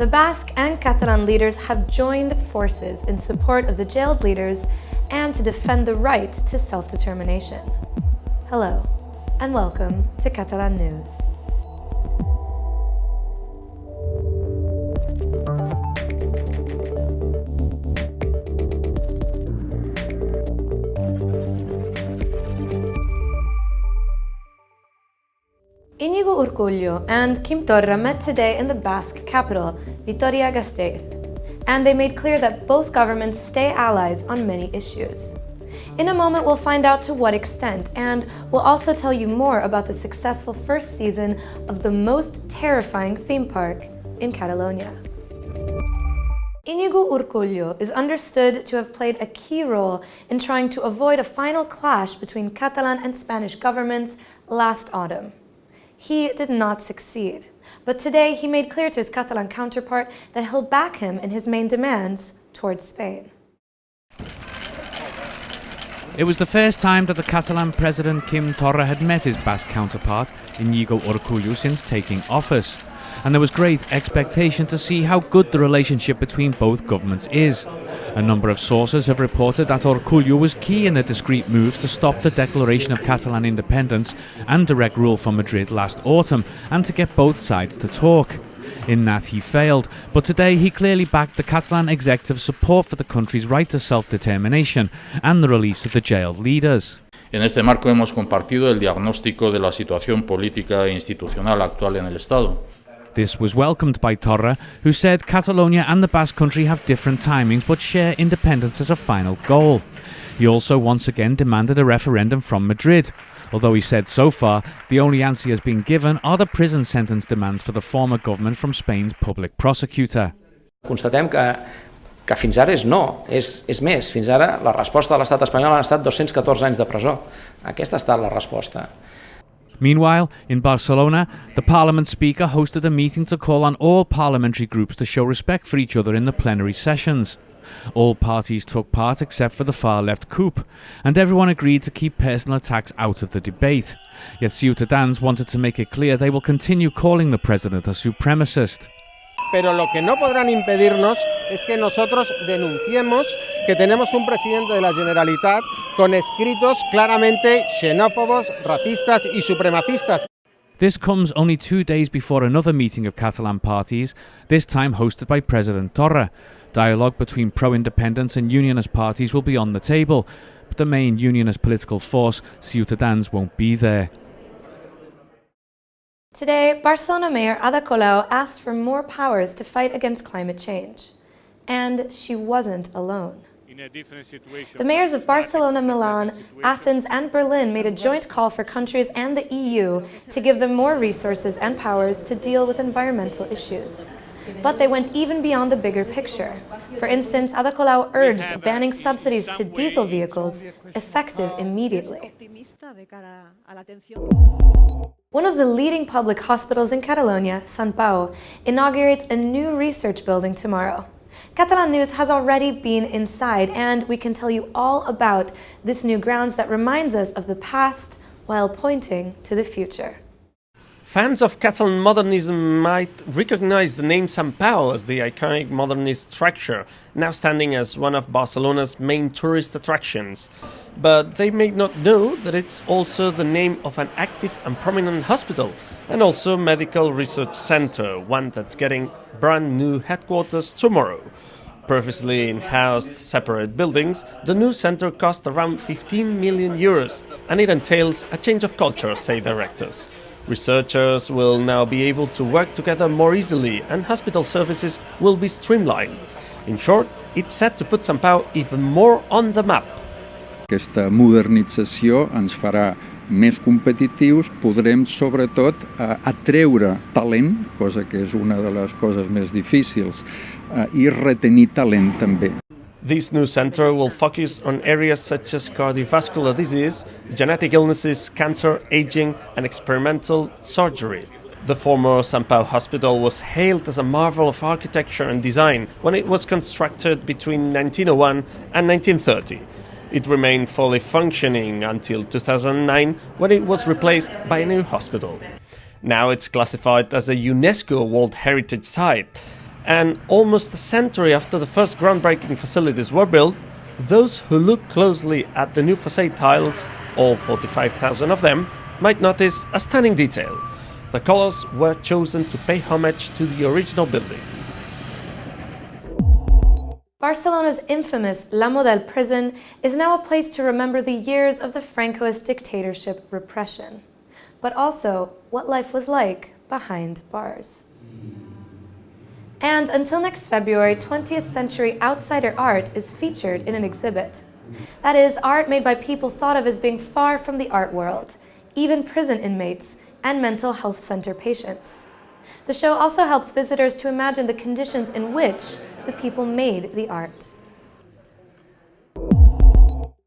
The Basque and Catalan leaders have joined forces in support of the jailed leaders and to defend the right to self-determination. Hello, and welcome to Catalan News. Íñigo Urkullu and Quim Torra met today in the Basque capital, Vitoria-Gasteiz, and they made clear that both governments stay allies on many issues. In a moment, we'll find out to what extent, and we'll also tell you more about the successful first season of the most terrifying theme park in Catalonia. Íñigo Urkullu is understood to have played a key role in trying to avoid a final clash between Catalan and Spanish governments last autumn. He did not succeed, but today he made clear to his Catalan counterpart that he'll back him in his main demands towards Spain. It was the first time that the Catalan president Quim Torra had met his Basque counterpart, Íñigo Urkullu, since taking office. And there was great expectation to see how good the relationship between both governments is. A number of sources have reported that Urkullu was key in the discreet moves to stop the declaration of Catalan independence and direct rule from Madrid last autumn, and to get both sides to talk. In that he failed, but today he clearly backed the Catalan executive's support for the country's right to self-determination and the release of the jailed leaders. En este marco hemos compartido el diagnóstico de la situación política e institucional actual en el Estado. This was welcomed by Torra, who said Catalonia and the Basque country have different timings but share independence as a final goal. He also once again demanded a referendum from Madrid, although he said so far the only answer he has been given are the prison sentence demands for the former government from Spain's public prosecutor. Constatem que fins ara és no, és més. Fins ara la resposta de l'estat espanyol han estat 214 anys de presó. Aquesta ha estat la resposta. Meanwhile, in Barcelona, the Parliament Speaker hosted a meeting to call on all parliamentary groups to show respect for each other in the plenary sessions. All parties took part except for the far-left CUP, and everyone agreed to keep personal attacks out of the debate. Yet Ciutadans wanted to make it clear they will continue calling the president a supremacist. Pero lo que no podrán impedirnos es que nosotros denunciemos que tenemos un presidente de la Generalitat con escritos claramente xenófobos, racistas y supremacistas. This comes only 2 days before another meeting of Catalan parties, this time hosted by President Torra. Dialogue between pro-independence and unionist parties will be on the table, but the main unionist political force, Ciutadans, won't be there. Today, Barcelona Mayor Ada Colau asked for more powers to fight against climate change. And she wasn't alone. The mayors of Barcelona, Milan, Athens and Berlin made a joint call for countries and the EU to give them more resources and powers to deal with environmental issues. But they went even beyond the bigger picture. For instance, Ada Colau urged banning subsidies to diesel vehicles, effective immediately. One of the leading public hospitals in Catalonia, Sant Pau, inaugurates a new research building tomorrow. Catalan News has already been inside, and we can tell you all about this new grounds that reminds us of the past while pointing to the future. Fans of Catalan modernism might recognize the name Sant Pau as the iconic modernist structure, now standing as one of Barcelona's main tourist attractions. But they may not know that it's also the name of an active and prominent hospital, and also medical research center, one that's getting brand new headquarters tomorrow. Previously in-housed separate buildings, the new center cost around 15 million euros, and it entails a change of culture, say directors. Researchers will now be able to work together more easily, and hospital services will be streamlined. In short, it's set to put Sant Pau even more on the map. Aquesta modernització ens farà més competitius, podrem sobretot atreure talent, cosa que és una de les coses més difícils, i retenir talent també. This new center will focus on areas such as cardiovascular disease, genetic illnesses, cancer, aging, and experimental surgery. The former Sant Pau Hospital was hailed as a marvel of architecture and design when it was constructed between 1901 and 1930. It remained fully functioning until 2009, when it was replaced by a new hospital. Now it's classified as a UNESCO World Heritage Site. And almost a century after the first groundbreaking facilities were built, those who look closely at the new facade tiles, all 45,000 of them, might notice a stunning detail. The colors were chosen to pay homage to the original building. Barcelona's infamous La Model prison is now a place to remember the years of the Francoist dictatorship repression, but also what life was like behind bars. And until next February, 20th century outsider art is featured in an exhibit. That is, art made by people thought of as being far from the art world, even prison inmates and mental health center patients. The show also helps visitors to imagine the conditions in which the people made the art.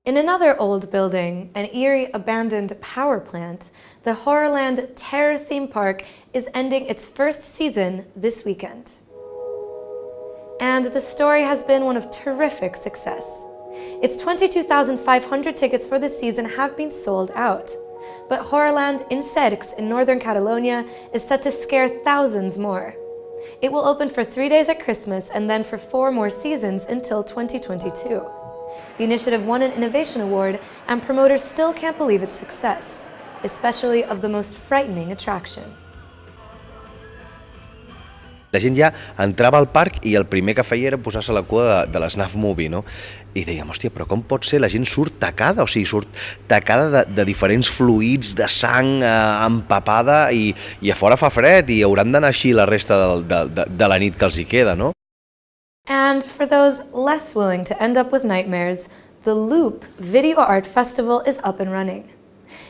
In another old building, an eerie abandoned power plant, the Horrorland Terror theme park is ending its first season this weekend. And the story has been one of terrific success. Its 22,500 tickets for the season have been sold out. But Horrorland in Cercs in northern Catalonia is set to scare thousands more. It will open for 3 days at Christmas and then for 4 more seasons until 2022. The initiative won an Innovation Award, and promoters still can't believe its success, especially of the most frightening attraction. La gent ja entrava al parc i el primer que feia era posar-se a la cua de l'Snuff Movie, no? I dèiem, hòstia, però com pot ser? La gent surt tacada, o sigui, surt tacada de diferents fluids, de sang empapada, i a fora fa fred, i hauran d'anar així la resta de la nit que els hi queda, no? And for those less willing to end up with nightmares, the Loop Video Art Festival is up and running.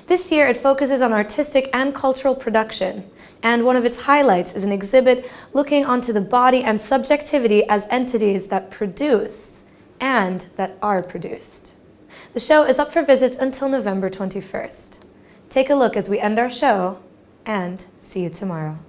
This year it focuses on artistic and cultural production, and one of its highlights is an exhibit looking onto the body and subjectivity as entities that produce and that are produced. The show is up for visits until November 21st. Take a look as we end our show, and see you tomorrow.